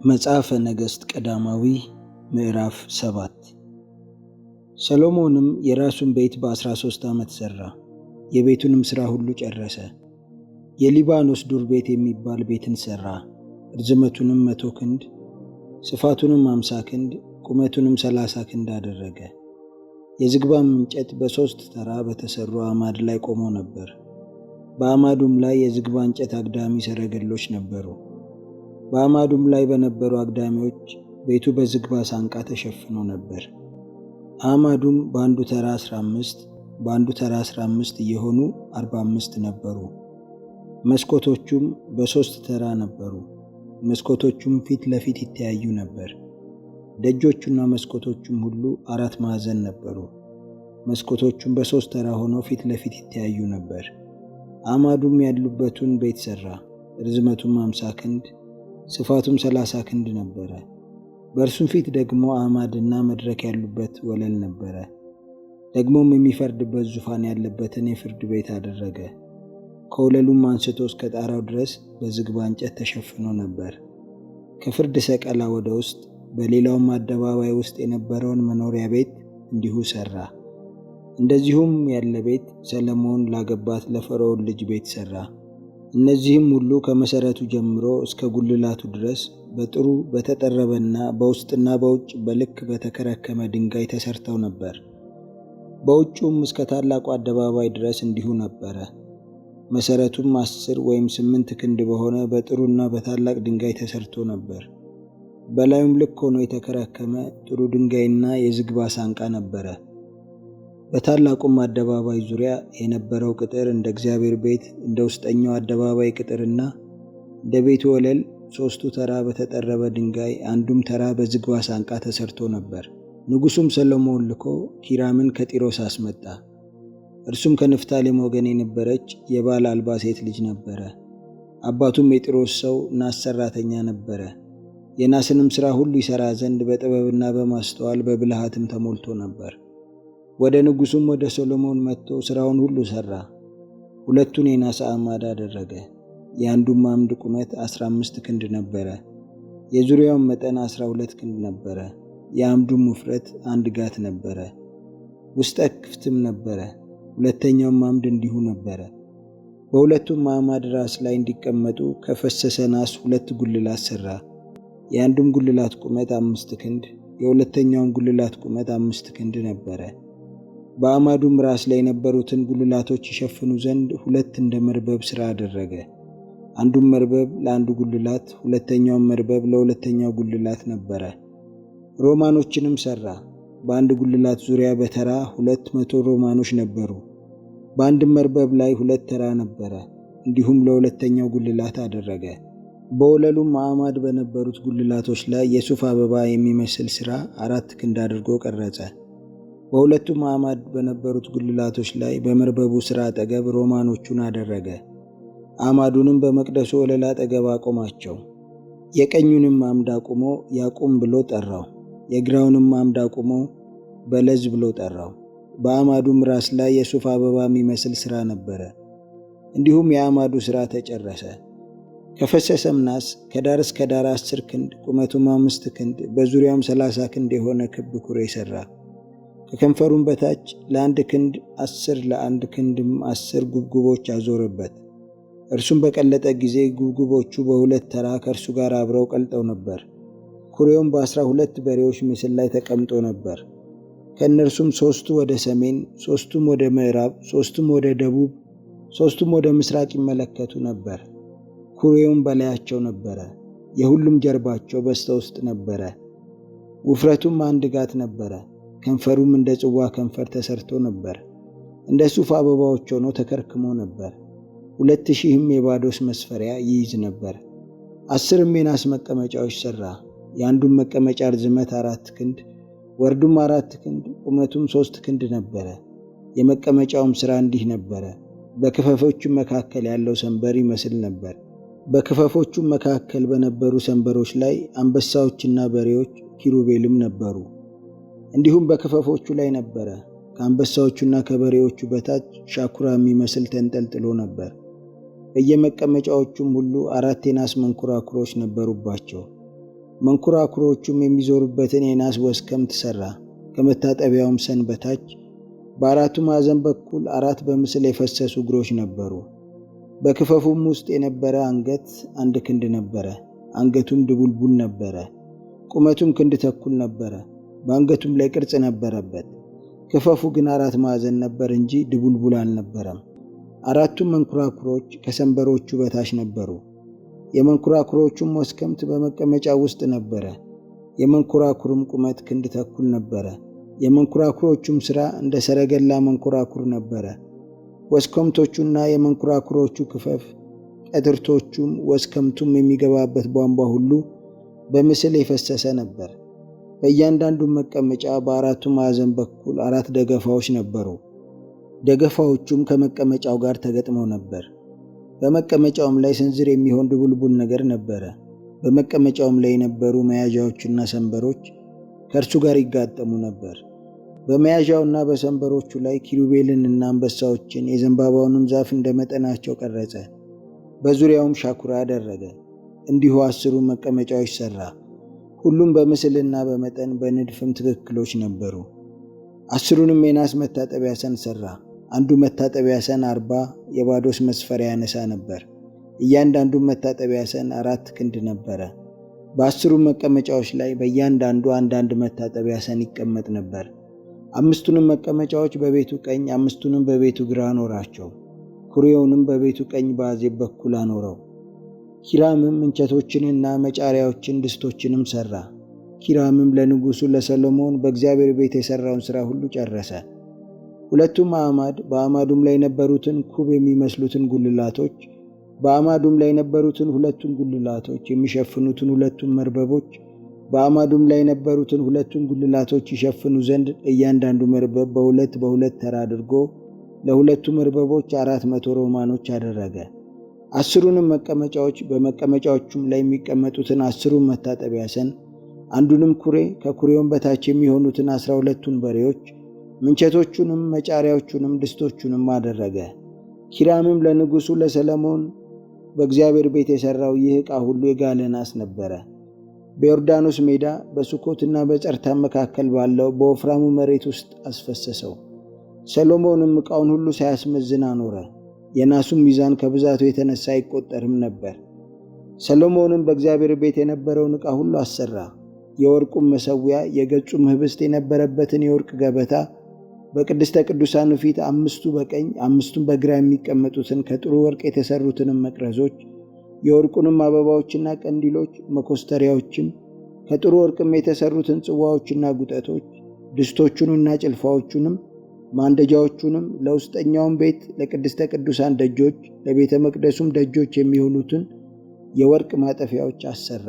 መጽሐፈ ነገሥት ቀዳማዊ ምዕራፍ 7 ሰሎሞንም የራሱን ቤት በ13 ዓመት ሠራ፣ የቤቱንም ሥራ ሁሉ ጨረሰ። የሊባኖስ ዱር ቤት የሚባል ቤትን ሠራ። ርዝመቱንም 100 ክንድ፣ ስፋቱንም 50 ክንድ፣ ቁመቱንም 30 ክንድ አደረገ። የዝግባም እንጨት በ3 ተራ በተሠሩ አዕማድ ላይ ቆሞ ነበር። በአዕማዱም ላይ የዝግባ እንጨት አግዳሚ ሰረገሎች ነበሩ። በአዕማዱም ላይ በነበሩ አግዳሚዎች ቤቱ በዝግባ ሳንቃ ተሸፍኖ ነበር። አዕማዱም በአንዱ ተራ 15 በአንዱ ተራ 15 እየሆኑ 45 ነበሩ። መስኮቶቹም በ3 ተራ ነበሩ። መስኮቶቹም ፊት ለፊት ይተያዩ ነበር። ደጆቹና መስኮቶቹም ሁሉ 4 ማዕዘን ነበሩ። መስኮቶቹም በ3 ተራ ሆነው ፊት ለፊት ይተያዩ ነበር። አዕማዱም ያሉበትን ቤት ሠራ። ርዝመቱም 50 ክንድ ስፋቱም 30 ክንድ ነበረ። በእርሱም ፊት ደግሞ አዕማድና መድረክ ያሉበት ወለል ነበረ። ደግሞም የሚፈርድበት ዙፋን ያለበትን የፍርድ ቤት አደረገ። ከወለሉም አንስቶ እስከ ጣራው ድረስ በዝግባ እንጨት ተሸፍኖ ነበር። ከፍርድ ሰቀላ ወደ ውስጥ በሌላውም አደባባይ ውስጥ የነበረውን መኖሪያ ቤት እንዲሁ ሠራ። እንደዚሁም ያለ ቤት ሰሎሞን ላገባት ለፈርዖን ልጅ ቤት ሠራ። እነዚህም ሁሉ ከመሠረቱ ጀምሮ እስከ ጉልላቱ ድረስ በጥሩ በተጠረበና በውስጥና በውጭ በልክ በተከረከመ ድንጋይ ተሠርተው ነበር። በውጩም እስከ ታላቁ አደባባይ ድረስ እንዲሁ ነበረ። መሠረቱም 10 ወይም 8 ክንድ በሆነ በጥሩና በታላቅ ድንጋይ ተሠርቶ ነበር። በላዩም ልክ ሆኖ የተከረከመ ጥሩ ድንጋይና የዝግባ ሳንቃ ነበረ። በታላቁም አደባባይ ዙሪያ የነበረው ቅጥር እንደ እግዚአብሔር ቤት እንደ ውስጠኛው አደባባይ ቅጥርና እንደ ቤቱ ወለል 3ቱ ተራ በተጠረበ ድንጋይ አንዱም ተራ በዝግባ ሳንቃ ተሠርቶ ነበር። ንጉሡም ሰሎሞን ልኮ ኪራምን ከጢሮስ አስመጣ። እርሱም ከንፍታሌም ወገን የነበረች የባል አልባ ሴት ልጅ ነበረ። አባቱም የጢሮስ ሰው ናስ ሠራተኛ ነበረ። የናስንም ሥራ ሁሉ ይሠራ ዘንድ በጥበብና በማስተዋል በብልሃትም ተሞልቶ ነበር። ወደ ንጉሡም ወደ ሰሎሞን መጥቶ ሥራውን ሁሉ ሠራ። 2ቱን የናስ አዕማድ አደረገ። የአንዱም ዓምድ ቁመት 15 ክንድ ነበረ። የዙሪያውም መጠን 12 ክንድ ነበረ። የዓምዱም ውፍረት 1 ጋት ነበረ። ውስጠ ክፍትም ነበረ። 2ኛውም ዓምድ እንዲሁ ነበረ። በ2ቱም አዕማድ ራስ ላይ እንዲቀመጡ ከፈሰሰ ናስ 2 ጉልላት ሠራ። የአንዱም ጉልላት ቁመት 5 ክንድ፣ የ2ኛውም ጉልላት ቁመት 5 ክንድ ነበረ። በአዕማዱም ራስ ላይ የነበሩትን ጉልላቶች ይሸፍኑ ዘንድ 2 እንደ መርበብ ሥራ አደረገ። አንዱም መርበብ ለአንዱ ጉልላት፣ 2ኛውም መርበብ ለ2ኛው ጉልላት ነበረ። ሮማኖችንም ሠራ። በአንድ ጉልላት ዙሪያ በተራ 200 ሮማኖች ነበሩ። በአንድም መርበብ ላይ 2 ተራ ነበረ። እንዲሁም ለ2ኛው ጉልላት አደረገ። በወለሉም አዕማድ በነበሩት ጉልላቶች ላይ የሱፍ አበባ የሚመስል ሥራ 4 ክንድ አድርጎ ቀረጸ። በ2ቱም አዕማድ በነበሩት ጉልላቶች ላይ በመርበቡ ሥራ አጠገብ ሮማኖቹን አደረገ። አዕማዱንም በመቅደሱ ወለል አጠገብ አቆማቸው። የቀኙንም ዓምድ አቁሞ ያቁም ብሎ ጠራው። የግራውንም ዓምድ አቁሞ በለዝ ብሎ ጠራው። በአዕማዱም ራስ ላይ የሱፍ አበባ የሚመስል ሥራ ነበረ። እንዲሁም የአዕማዱ ሥራ ተጨረሰ። ከፈሰሰም ናስ ከዳር እስከ ዳር 10 ክንድ ቁመቱም 5 ክንድ በዙሪያውም 30 ክንድ የሆነ ክብ ኩሬ ሠራ። ከከንፈሩም በታች ለ1 ክንድ 10 ለ1 ክንድም 10 ጉብጉቦች አዞረበት። እርሱም በቀለጠ ጊዜ ጉብጉቦቹ በ2 ተራ ከእርሱ ጋር አብረው ቀልጠው ነበር። ኩሬውም በ12 በሬዎች ምስል ላይ ተቀምጦ ነበር። ከእነርሱም 3ቱ ወደ ሰሜን፣ 3ቱም ወደ ምዕራብ፣ 3ቱም ወደ ደቡብ፣ 3ቱም ወደ ምስራቅ ይመለከቱ ነበር። ኩሬውም በላያቸው ነበረ። የሁሉም ጀርባቸው በስተ ውስጥ ነበረ። ውፍረቱም 1 ጋት ነበረ። ከንፈሩም እንደ ጽዋ ከንፈር ተሠርቶ ነበር። እንደ ሱፍ አበባዎች ሆኖ ተከርክሞ ነበር። 2000 የባዶስ መስፈሪያ ይይዝ ነበር። 10 የናስ መቀመጫዎች ሠራ። የአንዱም መቀመጫ ርዝመት 4 ክንድ ወርዱም 4 ክንድ ቁመቱም 3 ክንድ ነበረ። የመቀመጫውም ሥራ እንዲህ ነበረ። በክፈፎቹም መካከል ያለው ሰንበር ይመስል ነበር። በክፈፎቹም መካከል በነበሩ ሰንበሮች ላይ አንበሳዎችና በሬዎች ኪሩቤልም ነበሩ። እንዲሁም በክፈፎቹ ላይ ነበረ። ከአንበሳዎቹና ከበሬዎቹ በታች ሻኩራ የሚመስል ተንጠልጥሎ ነበር። በየመቀመጫዎቹም ሁሉ 4 የናስ መንኮራኩሮች ነበሩባቸው። መንኮራኩሮቹም የሚዞሩበትን የናስ ወስከምት ሠራ። ከመታጠቢያውም ሰን በታች በአራቱ ማዕዘን በኩል 4 በምስል የፈሰሱ እግሮች ነበሩ። በክፈፉም ውስጥ የነበረ አንገት 1 ክንድ ነበረ። አንገቱም ድቡልቡል ነበረ። ቁመቱም ክንድ ተኩል ነበረ። በአንገቱም ላይ ቅርጽ ነበረበት። ክፈፉ ግን 4 ማዕዘን ነበር እንጂ ድቡልቡል አልነበረም። 4ቱም መንኮራኩሮች ከሰንበሮቹ በታች ነበሩ። የመንኮራኩሮቹም ወስከምት በመቀመጫው ውስጥ ነበረ። የመንኮራኩሩም ቁመት ክንድ ተኩል ነበረ። የመንኮራኩሮቹም ሥራ እንደ ሰረገላ መንኮራኩር ነበረ። ወስከምቶቹና የመንኮራኩሮቹ ክፈፍ፣ ቀትርቶቹም፣ ወስከምቱም የሚገባበት ቧንቧ ሁሉ በምስል የፈሰሰ ነበር። በእያንዳንዱም መቀመጫ በአራቱ ማዕዘን በኩል 4 ደገፋዎች ነበሩ። ደገፋዎቹም ከመቀመጫው ጋር ተገጥመው ነበር። በመቀመጫውም ላይ ስንዝር የሚሆን ድቡልቡል ነገር ነበረ። በመቀመጫውም ላይ የነበሩ መያዣዎችና ሰንበሮች ከእርሱ ጋር ይጋጠሙ ነበር። በመያዣውና በሰንበሮቹ ላይ ኪሩቤልንና አንበሳዎችን የዘንባባውንም ዛፍ እንደ መጠናቸው ቀረጸ። በዙሪያውም ሻኩራ አደረገ። እንዲሁ 10 መቀመጫዎች ሠራ። ሁሉም በምስልና በመጠን በንድፍም ትክክሎች ነበሩ። 10ንም የናስ መታጠቢያ ሰን ሠራ። አንዱ መታጠቢያ ሰን 40 የባዶስ መስፈሪያ ያነሳ ነበር። እያንዳንዱ መታጠቢያ ሰን 4 ክንድ ነበረ። በ10 መቀመጫዎች ላይ በእያንዳንዱ አንዳንድ መታጠቢያ ሰን ይቀመጥ ነበር። 5ቱንም መቀመጫዎች በቤቱ ቀኝ 5ቱንም በቤቱ ግራ አኖራቸው። ኩሬውንም በቤቱ ቀኝ በአዜብ በኩል አኖረው። ኪራምም እንጨቶችንና መጫሪያዎችን ድስቶችንም ሠራ። ኪራምም ለንጉሡ ለሰሎሞን በእግዚአብሔር ቤት የሠራውን ሥራ ሁሉ ጨረሰ። 2ቱም አዕማድ፣ በአዕማዱም ላይ የነበሩትን ኩብ የሚመስሉትን ጉልላቶች፣ በአዕማዱም ላይ የነበሩትን 2ቱን ጉልላቶች የሚሸፍኑትን 2ቱን መርበቦች፣ በአዕማዱም ላይ የነበሩትን 2ቱን ጉልላቶች ይሸፍኑ ዘንድ እያንዳንዱ መርበብ በ2 ተራ አድርጎ ለ2ቱ መርበቦች 400 ሮማኖች አደረገ። 10ሩንም መቀመጫዎች፣ በመቀመጫዎቹም ላይ የሚቀመጡትን 10ሩን መታጠቢያ ሰን፣ አንዱንም ኩሬ፣ ከኩሬውም በታች የሚሆኑትን 12ቱን በሬዎች፣ ምንቸቶቹንም፣ መጫሪያዎቹንም፣ ድስቶቹንም አደረገ። ኪራምም ለንጉሡ ለሰሎሞን በእግዚአብሔር ቤት የሠራው ይህ ዕቃ ሁሉ የጋለ ናስ ነበረ። በዮርዳኖስ ሜዳ በሱኮትና በጸርታን መካከል ባለው በወፍራሙ መሬት ውስጥ አስፈሰሰው። ሰሎሞንም ዕቃውን ሁሉ ሳያስመዝን አኖረ። የናሱም ሚዛን ከብዛቱ የተነሳ አይቆጠርም ነበር። ሰሎሞንም በእግዚአብሔር ቤት የነበረውን ዕቃ ሁሉ አሰራ። የወርቁም መሠዊያ፣ የገጹም ኅብስት የነበረበትን የወርቅ ገበታ፣ በቅድስተ ቅዱሳኑ ፊት 5ቱ በቀኝ 5ቱም በግራ የሚቀመጡትን ከጥሩ ወርቅ የተሠሩትንም መቅረዞች፣ የወርቁንም አበባዎችና ቀንዲሎች፣ መኮስተሪያዎችም፣ ከጥሩ ወርቅም የተሠሩትን ጽዋዎችና ጉጠቶች፣ ድስቶቹንና ጭልፋዎቹንም፣ ማንደጃዎቹንም፣ ለውስጠኛውም ቤት ለቅድስተ ቅዱሳን ደጆች፣ ለቤተ መቅደሱም ደጆች የሚሆኑትን የወርቅ ማጠፊያዎች አሰራ።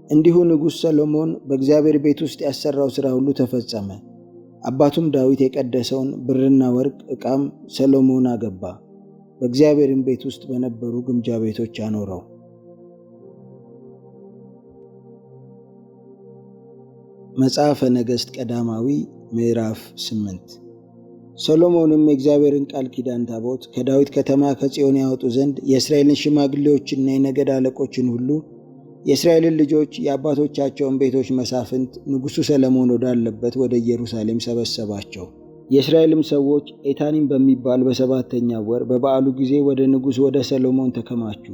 እንዲሁ ንጉሥ ሰሎሞን በእግዚአብሔር ቤት ውስጥ ያሰራው ሥራ ሁሉ ተፈጸመ። አባቱም ዳዊት የቀደሰውን ብርና ወርቅ ዕቃም ሰሎሞን አገባ። በእግዚአብሔርም ቤት ውስጥ በነበሩ ግምጃ ቤቶች አኖረው። መጽሐፈ ነገሥት ቀዳማዊ ምዕራፍ 8 ሰሎሞንም የእግዚአብሔርን ቃል ኪዳን ታቦት ከዳዊት ከተማ ከጽዮን ያወጡ ዘንድ የእስራኤልን ሽማግሌዎችና የነገድ አለቆችን ሁሉ የእስራኤልን ልጆች የአባቶቻቸውን ቤቶች መሳፍንት ንጉሡ ሰሎሞን ወዳለበት ወደ ኢየሩሳሌም ሰበሰባቸው። የእስራኤልም ሰዎች ኤታኒም በሚባል በሰባተኛው ወር በበዓሉ ጊዜ ወደ ንጉሡ ወደ ሰሎሞን ተከማቹ።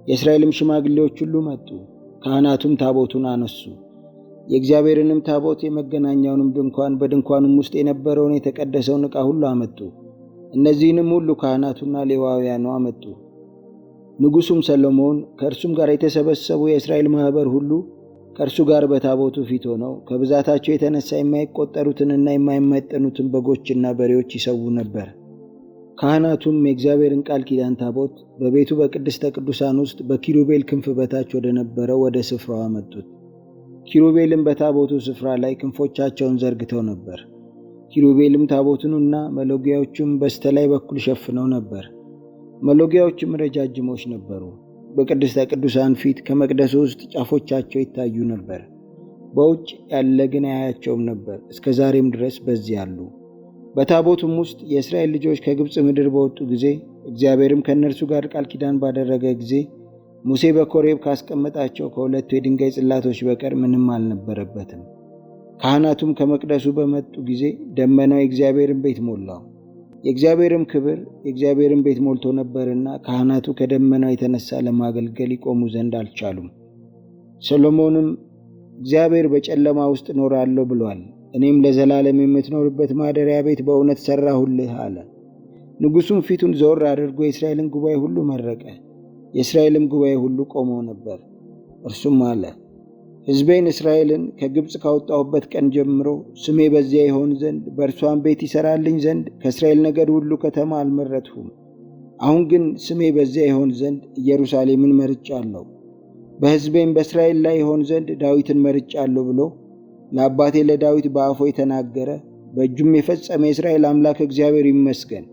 የእስራኤልም ሽማግሌዎች ሁሉ መጡ። ካህናቱም ታቦቱን አነሱ። የእግዚአብሔርንም ታቦት፣ የመገናኛውንም ድንኳን፣ በድንኳኑም ውስጥ የነበረውን የተቀደሰውን ዕቃ ሁሉ አመጡ። እነዚህንም ሁሉ ካህናቱና ሌዋውያኑ አመጡ። ንጉሡም ሰሎሞን ከእርሱም ጋር የተሰበሰቡ የእስራኤል ማኅበር ሁሉ ከእርሱ ጋር በታቦቱ ፊት ሆነው ከብዛታቸው የተነሳ የማይቆጠሩትንና የማይመጠኑትን በጎችና በሬዎች ይሰዉ ነበር። ካህናቱም የእግዚአብሔርን ቃል ኪዳን ታቦት በቤቱ በቅድስተ ቅዱሳን ውስጥ በኪሩቤል ክንፍ በታች ወደ ነበረው ወደ ስፍራው አመጡት። ኪሩቤልም በታቦቱ ስፍራ ላይ ክንፎቻቸውን ዘርግተው ነበር። ኪሩቤልም ታቦቱንና መሎጊያዎቹም በስተላይ በኩል ሸፍነው ነበር። መሎጊያዎቹም ረጃጅሞች ነበሩ። በቅድስተ ቅዱሳን ፊት ከመቅደሱ ውስጥ ጫፎቻቸው ይታዩ ነበር። በውጭ ያለ ግን አያያቸውም ነበር፣ እስከ ዛሬም ድረስ በዚህ አሉ። በታቦቱም ውስጥ የእስራኤል ልጆች ከግብፅ ምድር በወጡ ጊዜ፣ እግዚአብሔርም ከእነርሱ ጋር ቃል ኪዳን ባደረገ ጊዜ ሙሴ በኮሬብ ካስቀመጣቸው ከሁለቱ የድንጋይ ጽላቶች በቀር ምንም አልነበረበትም። ካህናቱም ከመቅደሱ በመጡ ጊዜ ደመናው የእግዚአብሔርን ቤት ሞላው። የእግዚአብሔርም ክብር የእግዚአብሔርን ቤት ሞልቶ ነበርና ካህናቱ ከደመናው የተነሳ ለማገልገል ይቆሙ ዘንድ አልቻሉም። ሰሎሞንም እግዚአብሔር በጨለማ ውስጥ እኖራለሁ ብሏል፣ እኔም ለዘላለም የምትኖርበት ማደሪያ ቤት በእውነት ሠራሁልህ አለ። ንጉሡም ፊቱን ዘወር አድርጎ የእስራኤልን ጉባኤ ሁሉ መረቀ። የእስራኤልም ጉባኤ ሁሉ ቆመው ነበር። እርሱም አለ፣ ሕዝቤን እስራኤልን ከግብፅ ካወጣሁበት ቀን ጀምሮ ስሜ በዚያ ይሆን ዘንድ በእርሷም ቤት ይሠራልኝ ዘንድ ከእስራኤል ነገድ ሁሉ ከተማ አልመረጥሁም። አሁን ግን ስሜ በዚያ ይሆን ዘንድ ኢየሩሳሌምን መርጫለሁ፣ በሕዝቤም በእስራኤል ላይ ይሆን ዘንድ ዳዊትን መርጫለሁ ብሎ ለአባቴ ለዳዊት በአፉ የተናገረ በእጁም የፈጸመ የእስራኤል አምላክ እግዚአብሔር ይመስገን።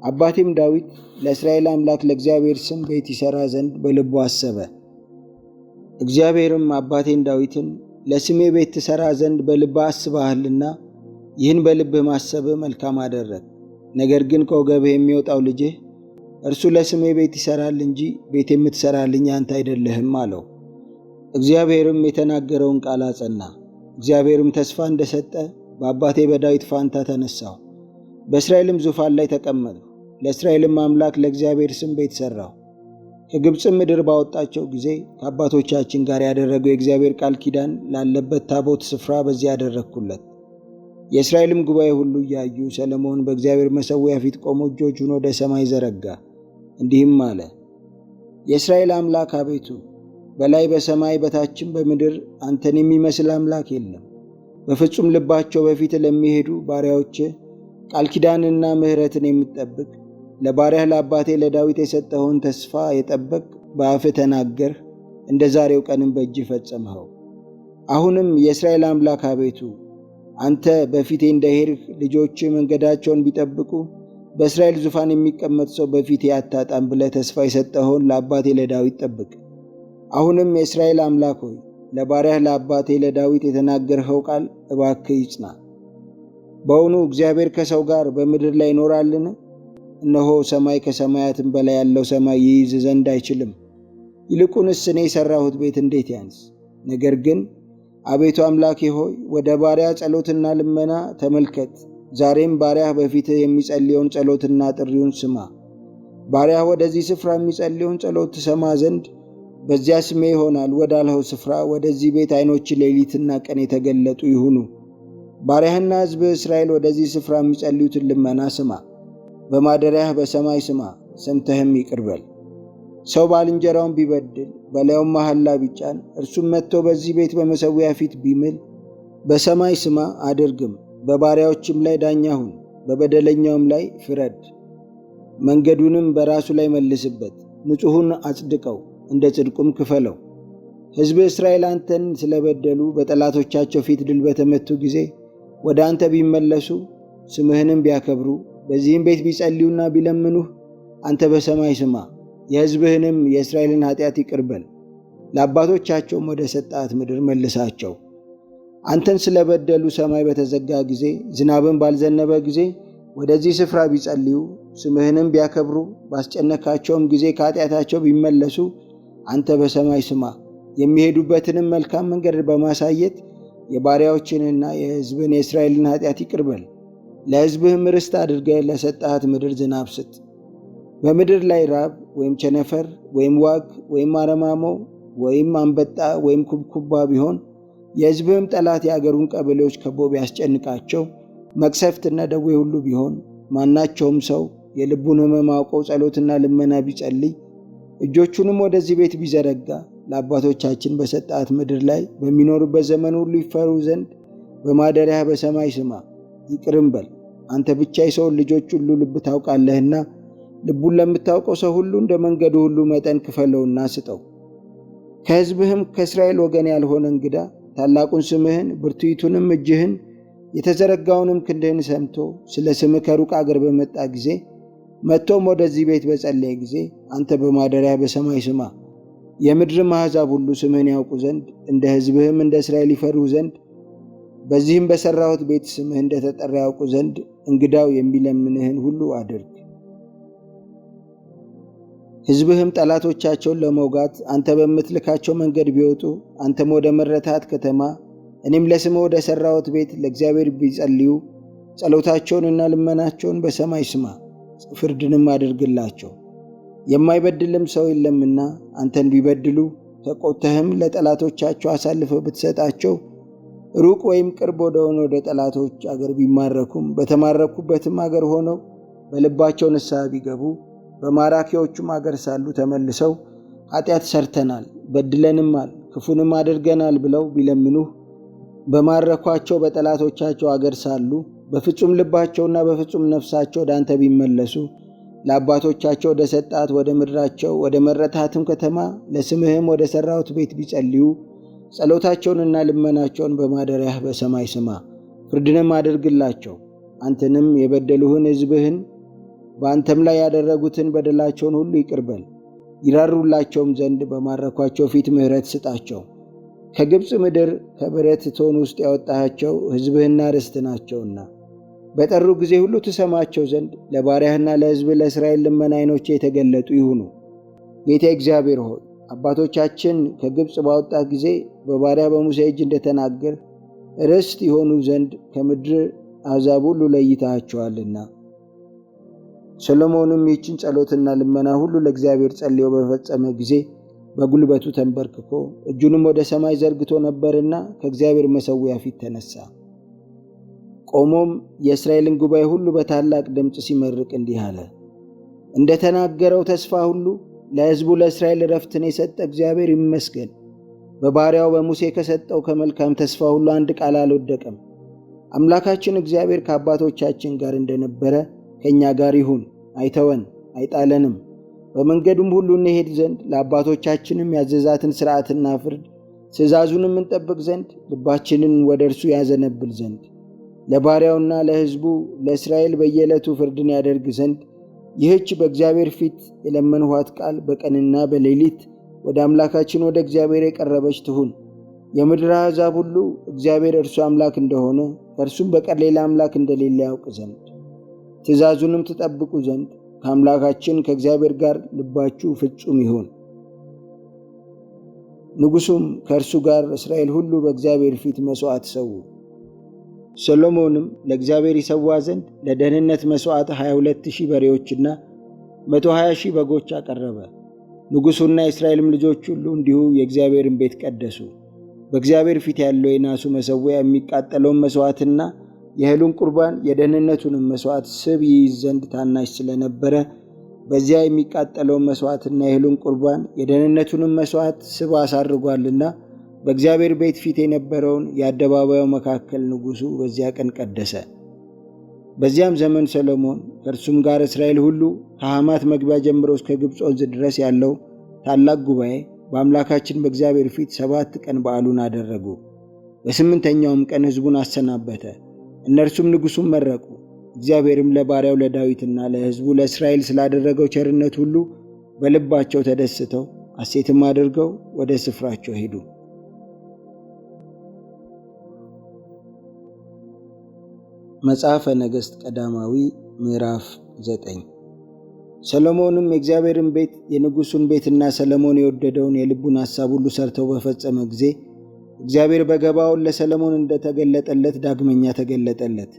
አባቴም ዳዊት ለእስራኤል አምላክ ለእግዚአብሔር ስም ቤት ይሠራ ዘንድ በልቡ አሰበ። እግዚአብሔርም አባቴን ዳዊትን ለስሜ ቤት ትሠራ ዘንድ በልብህ አስበሃልና ይህን በልብህ ማሰብህ መልካም አደረግ። ነገር ግን ከወገብህ የሚወጣው ልጅህ እርሱ ለስሜ ቤት ይሠራል እንጂ ቤት የምትሠራልኝ አንተ አይደለህም አለው። እግዚአብሔርም የተናገረውን ቃል አጸና። እግዚአብሔርም ተስፋ እንደሰጠ በአባቴ በዳዊት ፋንታ ተነሳሁ፣ በእስራኤልም ዙፋን ላይ ተቀመጥሁ። ለእስራኤልም አምላክ ለእግዚአብሔር ስም ቤት ሠራሁ። ከግብፅም ምድር ባወጣቸው ጊዜ ከአባቶቻችን ጋር ያደረገው የእግዚአብሔር ቃል ኪዳን ላለበት ታቦት ስፍራ በዚያ አደረግኩለት። የእስራኤልም ጉባኤ ሁሉ እያዩ ሰሎሞን በእግዚአብሔር መሠዊያ ፊት ቆሞ እጆቹን ወደ ሰማይ ዘረጋ፣ እንዲህም አለ፣ የእስራኤል አምላክ አቤቱ፣ በላይ በሰማይ በታችም በምድር አንተን የሚመስል አምላክ የለም። በፍጹም ልባቸው በፊት ለሚሄዱ ባሪያዎችህ ቃል ኪዳንና ምሕረትን የምትጠብቅ ለባሪያህ ለአባቴ ለዳዊት የሰጠኸውን ተስፋ የጠበቅ በአፍህ ተናገርህ፣ እንደ ዛሬው ቀንም በእጅህ ፈጸምኸው። አሁንም የእስራኤል አምላክ አቤቱ፣ አንተ በፊቴ እንደሄድህ ልጆችህ መንገዳቸውን ቢጠብቁ በእስራኤል ዙፋን የሚቀመጥ ሰው በፊቴ አታጣም ብለህ ተስፋ የሰጠኸውን ለአባቴ ለዳዊት ጠብቅ። አሁንም የእስራኤል አምላክ ሆይ ለባሪያህ ለአባቴ ለዳዊት የተናገርኸው ቃል እባክህ ይጽና። በእውኑ እግዚአብሔር ከሰው ጋር በምድር ላይ ይኖራልን? እነሆ ሰማይ ከሰማያትም በላይ ያለው ሰማይ ይይዝ ዘንድ አይችልም። ይልቁንስ እኔ የሠራሁት ቤት እንዴት ያንስ! ነገር ግን አቤቱ አምላኬ ሆይ ወደ ባሪያ ጸሎትና ልመና ተመልከት። ዛሬም ባሪያህ በፊትህ የሚጸልየውን ጸሎትና ጥሪውን ስማ። ባሪያህ ወደዚህ ስፍራ የሚጸልየውን ጸሎት ትሰማ ዘንድ በዚያ ስሜ ይሆናል ወዳልኸው ስፍራ ወደዚህ ቤት ዓይኖች ሌሊትና ቀን የተገለጡ ይሁኑ። ባሪያህና ሕዝብህ እስራኤል ወደዚህ ስፍራ የሚጸልዩትን ልመና ስማ። በማደሪያህ በሰማይ ስማ፣ ሰምተህም ይቅር በል። ሰው ባልንጀራውን ቢበድል በላዩም መሐላ ቢጫን እርሱም መጥቶ በዚህ ቤት በመሠዊያ ፊት ቢምል በሰማይ ስማ አድርግም። በባሪያዎችም ላይ ዳኛ ሁን፣ በበደለኛውም ላይ ፍረድ። መንገዱንም በራሱ ላይ መልስበት፣ ንጹሑን አጽድቀው፣ እንደ ጽድቁም ክፈለው። ሕዝብ እስራኤል አንተን ስለበደሉ በጠላቶቻቸው ፊት ድል በተመቱ ጊዜ ወደ አንተ ቢመለሱ ስምህንም ቢያከብሩ በዚህም ቤት ቢጸልዩና ቢለምኑህ አንተ በሰማይ ስማ፣ የሕዝብህንም የእስራኤልን ኃጢአት ይቅር በል። ለአባቶቻቸውም ወደ ሰጣት ምድር መልሳቸው። አንተን ስለበደሉ ሰማይ በተዘጋ ጊዜ ዝናብን ባልዘነበ ጊዜ ወደዚህ ስፍራ ቢጸልዩ ስምህንም ቢያከብሩ ባስጨነካቸውም ጊዜ ከኃጢአታቸው ቢመለሱ አንተ በሰማይ ስማ፣ የሚሄዱበትንም መልካም መንገድ በማሳየት የባሪያዎችንና የሕዝብን የእስራኤልን ኃጢአት ይቅር በል። ለሕዝብህም ርስት አድርገህ ለሰጣት ምድር ዝናብ ስጥ። በምድር ላይ ራብ ወይም ቸነፈር ወይም ዋግ ወይም አረማሞ ወይም አንበጣ ወይም ኩብኩባ ቢሆን የሕዝብህም ጠላት የአገሩን ቀበሌዎች ከቦ ቢያስጨንቃቸው መቅሰፍትና ደዌ ሁሉ ቢሆን ማናቸውም ሰው የልቡን ሕመም አውቆ ጸሎትና ልመና ቢጸልይ እጆቹንም ወደዚህ ቤት ቢዘረጋ ለአባቶቻችን በሰጣት ምድር ላይ በሚኖሩበት ዘመን ሁሉ ይፈሩ ዘንድ በማደሪያህ በሰማይ ስማ፣ ይቅርም በል። አንተ ብቻ የሰውን ልጆች ሁሉ ልብ ታውቃለህና ልቡን ለምታውቀው ሰው ሁሉ እንደ መንገዱ ሁሉ መጠን ክፈለውና ስጠው። ከሕዝብህም ከእስራኤል ወገን ያልሆነ እንግዳ ታላቁን ስምህን ብርቱይቱንም እጅህን የተዘረጋውንም ክንድህን ሰምቶ ስለ ስምህ ከሩቅ አገር በመጣ ጊዜ መጥቶም ወደዚህ ቤት በጸለየ ጊዜ አንተ በማደሪያ በሰማይ ስማ። የምድርም አሕዛብ ሁሉ ስምህን ያውቁ ዘንድ እንደ ሕዝብህም እንደ እስራኤል ይፈሩህ ዘንድ በዚህም በሠራሁት ቤት ስምህ እንደ ተጠራ ያውቁ ዘንድ እንግዳው የሚለምንህን ሁሉ አድርግ። ሕዝብህም ጠላቶቻቸውን ለመውጋት አንተ በምትልካቸው መንገድ ቢወጡ፣ አንተም ወደ መረታት ከተማ እኔም ለስምህ ወደ ሠራሁት ቤት ለእግዚአብሔር ቢጸልዩ፣ ጸሎታቸውንና ልመናቸውን በሰማይ ስማ፣ ፍርድንም አድርግላቸው። የማይበድልም ሰው የለምና አንተን ቢበድሉ ተቆጥተህም ለጠላቶቻቸው አሳልፈው ብትሰጣቸው፣ ሩቅ ወይም ቅርብ ወደሆነ ወደ ጠላቶች አገር ቢማረኩም፣ በተማረኩበትም አገር ሆነው በልባቸው ንስሐ ቢገቡ፣ በማራኪዎቹም አገር ሳሉ ተመልሰው ኃጢአት ሰርተናል፣ በድለንማል፣ ክፉንም አድርገናል ብለው ቢለምኑህ፣ በማረኳቸው በጠላቶቻቸው አገር ሳሉ በፍጹም ልባቸውና በፍጹም ነፍሳቸው ወደ አንተ ቢመለሱ፣ ለአባቶቻቸው ወደ ሰጣት ወደ ምድራቸው ወደ መረታትም ከተማ ለስምህም ወደ ሠራሁት ቤት ቢጸልዩ፣ ጸሎታቸውንና ልመናቸውን በማደሪያህ በሰማይ ስማ፣ ፍርድንም አድርግላቸው። አንተንም የበደሉህን ሕዝብህን በአንተም ላይ ያደረጉትን በደላቸውን ሁሉ ይቅር በል። ይራሩላቸውም ዘንድ በማረኳቸው ፊት ምሕረት ስጣቸው። ከግብፅ ምድር ከብረት እቶን ውስጥ ያወጣሃቸው ሕዝብህና ርስት ናቸውና በጠሩ ጊዜ ሁሉ ትሰማቸው ዘንድ ለባሪያህና ለሕዝብ ለእስራኤል ልመና ዓይኖቼ የተገለጡ ይሁኑ። ጌታ እግዚአብሔር ሆይ አባቶቻችን ከግብፅ ባወጣህ ጊዜ በባሪያ በሙሴ እጅ እንደተናገር ርስት ይሆኑ ዘንድ ከምድር አሕዛብ ሁሉ ለይተሃቸዋልና። ሰሎሞንም ይህችን ጸሎትና ልመና ሁሉ ለእግዚአብሔር ጸልዮ በፈጸመ ጊዜ በጉልበቱ ተንበርክኮ እጁንም ወደ ሰማይ ዘርግቶ ነበርና ከእግዚአብሔር መሠዊያ ፊት ተነሳ። ቆሞም የእስራኤልን ጉባኤ ሁሉ በታላቅ ድምፅ ሲመርቅ እንዲህ አለ። እንደ ተናገረው ተስፋ ሁሉ ለሕዝቡ ለእስራኤል ዕረፍትን የሰጠ እግዚአብሔር ይመስገን። በባሪያው በሙሴ ከሰጠው ከመልካም ተስፋ ሁሉ አንድ ቃል አልወደቀም። አምላካችን እግዚአብሔር ከአባቶቻችን ጋር እንደነበረ ከእኛ ጋር ይሁን፣ አይተወን፣ አይጣለንም። በመንገዱም ሁሉ እንሄድ ዘንድ ለአባቶቻችንም ያዘዛትን ሥርዓትና ፍርድ ትእዛዙንም እንጠብቅ ዘንድ ልባችንን ወደ እርሱ ያዘነብል ዘንድ ለባሪያውና ለሕዝቡ ለእስራኤል በየዕለቱ ፍርድን ያደርግ ዘንድ ይህች በእግዚአብሔር ፊት የለመንኋት ቃል በቀንና በሌሊት ወደ አምላካችን ወደ እግዚአብሔር የቀረበች ትሁን። የምድር አሕዛብ ሁሉ እግዚአብሔር እርሱ አምላክ እንደሆነ ከእርሱም በቀር ሌላ አምላክ እንደሌለ ያውቅ ዘንድ ትእዛዙንም ትጠብቁ ዘንድ ከአምላካችን ከእግዚአብሔር ጋር ልባችሁ ፍጹም ይሁን። ንጉሡም ከእርሱ ጋር እስራኤል ሁሉ በእግዚአብሔር ፊት መሥዋዕት ሰዉ። ሰሎሞንም ለእግዚአብሔር ይሰዋ ዘንድ ለደህንነት መሥዋዕት 22,000 በሬዎችና 120,000 በጎች አቀረበ። ንጉሡና የእስራኤልም ልጆች ሁሉ እንዲሁ የእግዚአብሔርን ቤት ቀደሱ። በእግዚአብሔር ፊት ያለው የናሱ መሠዊያ የሚቃጠለውን መሥዋዕትና የእህሉን ቁርባን የደህንነቱንም መሥዋዕት ስብ ይይዝ ዘንድ ታናሽ ስለነበረ በዚያ የሚቃጠለውን መሥዋዕትና የእህሉን ቁርባን የደህንነቱንም መሥዋዕት ስብ አሳርጓልና በእግዚአብሔር ቤት ፊት የነበረውን የአደባባዩ መካከል ንጉሡ በዚያ ቀን ቀደሰ። በዚያም ዘመን ሰሎሞን ከእርሱም ጋር እስራኤል ሁሉ ከሐማት መግቢያ ጀምሮ እስከ ግብፅ ወንዝ ድረስ ያለው ታላቅ ጉባኤ በአምላካችን በእግዚአብሔር ፊት 7 ቀን በዓሉን አደረጉ። በ8ኛውም ቀን ሕዝቡን አሰናበተ። እነርሱም ንጉሡን መረቁ። እግዚአብሔርም ለባሪያው ለዳዊትና ለሕዝቡ ለእስራኤል ስላደረገው ቸርነት ሁሉ በልባቸው ተደስተው ሐሴትም አድርገው ወደ ስፍራቸው ሄዱ። መጽሐፈ ነገሥት ቀዳማዊ ምዕራፍ 9። ሰሎሞንም የእግዚአብሔርን ቤት የንጉሡን ቤትና ሰሎሞን የወደደውን የልቡን ሐሳብ ሁሉ ሰርተው በፈጸመ ጊዜ እግዚአብሔር በገባዖን ለሰሎሞን እንደተገለጠለት ዳግመኛ ተገለጠለት።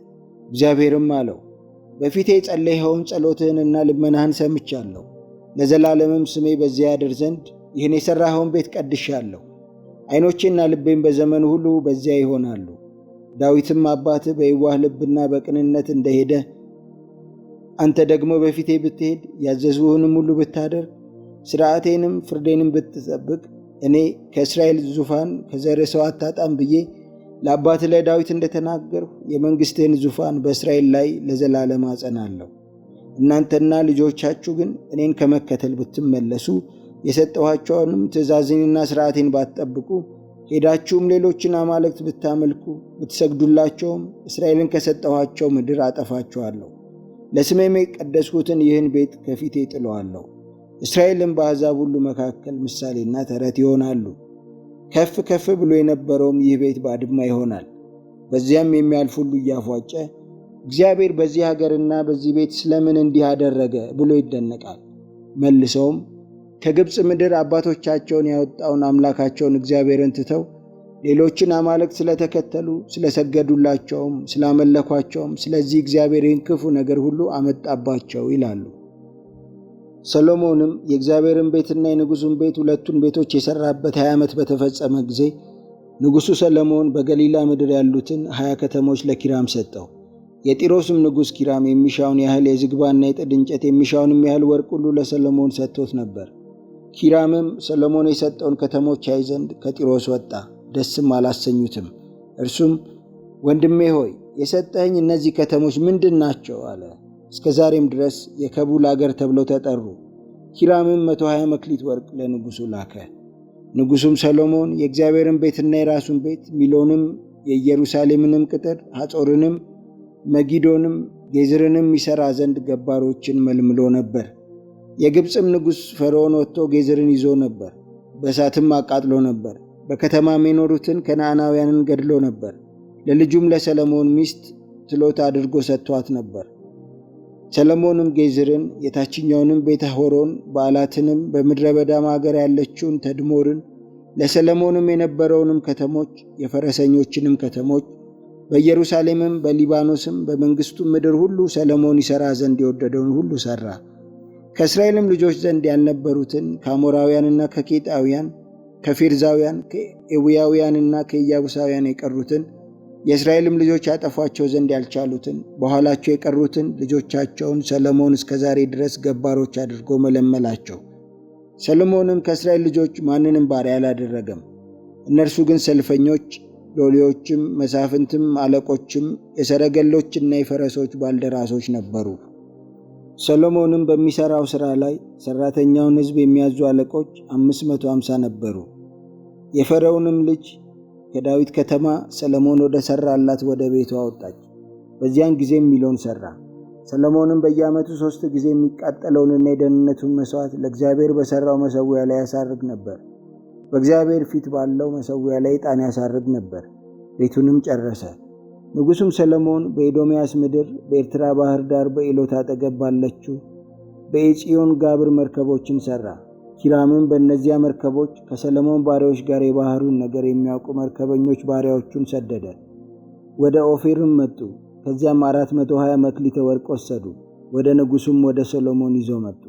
እግዚአብሔርም አለው፣ በፊቴ የጸለይኸውን ጸሎትህንና ልመናህን ሰምቻለሁ። ለዘላለምም ስሜ በዚያ ያድር ዘንድ ይህን የሠራኸውን ቤት ቀድሻለሁ። ዓይኖቼና ልቤም በዘመኑ ሁሉ በዚያ ይሆናሉ። ዳዊትም አባትህ በየዋህ ልብና በቅንነት እንደሄደ አንተ ደግሞ በፊቴ ብትሄድ ያዘዝሁህንም ሁሉ ብታደርግ ሥርዓቴንም ፍርዴንም ብትጠብቅ እኔ ከእስራኤል ዙፋን ከዘርህ ሰው አታጣም ብዬ ለአባትህ ለዳዊት እንደተናገርሁ የመንግሥትህን ዙፋን በእስራኤል ላይ ለዘላለም አጸናለሁ። እናንተና ልጆቻችሁ ግን እኔን ከመከተል ብትመለሱ የሰጠኋቸውንም ትእዛዜንና ሥርዓቴን ባትጠብቁ ሄዳችሁም ሌሎችን አማልክት ብታመልኩ ብትሰግዱላቸውም እስራኤልን ከሰጠኋቸው ምድር አጠፋቸዋለሁ። ለስሜም የቀደስሁትን ይህን ቤት ከፊቴ ጥለዋለሁ። እስራኤልም በአሕዛብ ሁሉ መካከል ምሳሌና ተረት ይሆናሉ። ከፍ ከፍ ብሎ የነበረውም ይህ ቤት ባድማ ይሆናል። በዚያም የሚያልፍ ሁሉ እያፏጨ እግዚአብሔር በዚህ ሀገርና በዚህ ቤት ስለምን እንዲህ አደረገ ብሎ ይደነቃል። መልሰውም ከግብፅ ምድር አባቶቻቸውን ያወጣውን አምላካቸውን እግዚአብሔርን ትተው ሌሎችን አማልክት ስለተከተሉ ስለሰገዱላቸውም ስላመለኳቸውም ስለዚህ እግዚአብሔር ይህን ክፉ ነገር ሁሉ አመጣባቸው ይላሉ። ሰሎሞንም የእግዚአብሔርን ቤትና የንጉሡን ቤት ሁለቱን ቤቶች የሠራበት 20 ዓመት በተፈጸመ ጊዜ ንጉሡ ሰሎሞን በገሊላ ምድር ያሉትን 20 ከተሞች ለኪራም ሰጠው። የጢሮስም ንጉሥ ኪራም የሚሻውን ያህል የዝግባና የጥድ እንጨት የሚሻውንም ያህል ወርቅ ሁሉ ለሰሎሞን ሰጥቶት ነበር። ኪራምም ሰሎሞን የሰጠውን ከተሞች ያይ ዘንድ ከጢሮስ ወጣ፣ ደስም አላሰኙትም። እርሱም ወንድሜ ሆይ የሰጠኸኝ እነዚህ ከተሞች ምንድን ናቸው? አለ። እስከ ዛሬም ድረስ የከቡል አገር ተብለው ተጠሩ። ኪራምም 120 መክሊት ወርቅ ለንጉሡ ላከ። ንጉሡም ሰሎሞን የእግዚአብሔርን ቤትና የራሱን ቤት፣ ሚሎንም፣ የኢየሩሳሌምንም ቅጥር፣ ሐጾርንም፣ መጊዶንም፣ ጌዝርንም ይሠራ ዘንድ ገባሮችን መልምሎ ነበር። የግብፅም ንጉሥ ፈርዖን ወጥቶ ጌዝርን ይዞ ነበር፣ በእሳትም አቃጥሎ ነበር። በከተማም የኖሩትን ከነዓናውያንን ገድሎ ነበር። ለልጁም ለሰሎሞን ሚስት ትሎት አድርጎ ሰጥቷት ነበር። ሰሎሞንም ጌዝርን፣ የታችኛውንም ቤተ ሆሮን፣ ባላትንም፣ በምድረ በዳም አገር ያለችውን ተድሞርን፣ ለሰሎሞንም የነበረውንም ከተሞች፣ የፈረሰኞችንም ከተሞች፣ በኢየሩሳሌምም በሊባኖስም በመንግሥቱ ምድር ሁሉ ሰሎሞን ይሠራ ዘንድ የወደደውን ሁሉ ሠራ። ከእስራኤልም ልጆች ዘንድ ያልነበሩትን ከአሞራውያንና ከኬጣውያን ከፌርዛውያን ከኤዊያውያንና ከኢያቡሳውያን የቀሩትን የእስራኤልም ልጆች ያጠፏቸው ዘንድ ያልቻሉትን በኋላቸው የቀሩትን ልጆቻቸውን ሰሎሞን እስከ ዛሬ ድረስ ገባሮች አድርጎ መለመላቸው። ሰሎሞንም ከእስራኤል ልጆች ማንንም ባሪያ አላደረገም። እነርሱ ግን ሰልፈኞች፣ ሎሌዎችም፣ መሳፍንትም፣ አለቆችም፣ የሰረገሎችና የፈረሶች ባልደራሶች ነበሩ። ሰሎሞንም በሚሠራው ሥራ ላይ ሠራተኛውን ሕዝብ የሚያዙ አለቆች 550 ነበሩ። የፈርዖንም ልጅ ከዳዊት ከተማ ሰሎሞን ወደ ሠራላት ወደ ቤቱ አወጣች። በዚያን ጊዜም ሚሎን ሠራ። ሰሎሞንም በየዓመቱ 3 ጊዜ የሚቃጠለውንና የደህንነቱን መሥዋዕት ለእግዚአብሔር በሠራው መሠዊያ ላይ ያሳርግ ነበር። በእግዚአብሔር ፊት ባለው መሠዊያ ላይ ዕጣን ያሳርግ ነበር። ቤቱንም ጨረሰ። ንጉሡም ሰሎሞን በኤዶምያስ ምድር በኤርትራ ባሕር ዳር በኢሎት አጠገብ ባለችው በዔጽዮን ጋብር መርከቦችን ሠራ። ኪራምም በእነዚያ መርከቦች ከሰሎሞን ባሪያዎች ጋር የባሕሩን ነገር የሚያውቁ መርከበኞች ባሪያዎቹን ሰደደ። ወደ ኦፊርም መጡ። ከዚያም 420 መክሊተ ወርቅ ወሰዱ። ወደ ንጉሡም ወደ ሰሎሞን ይዘው መጡ።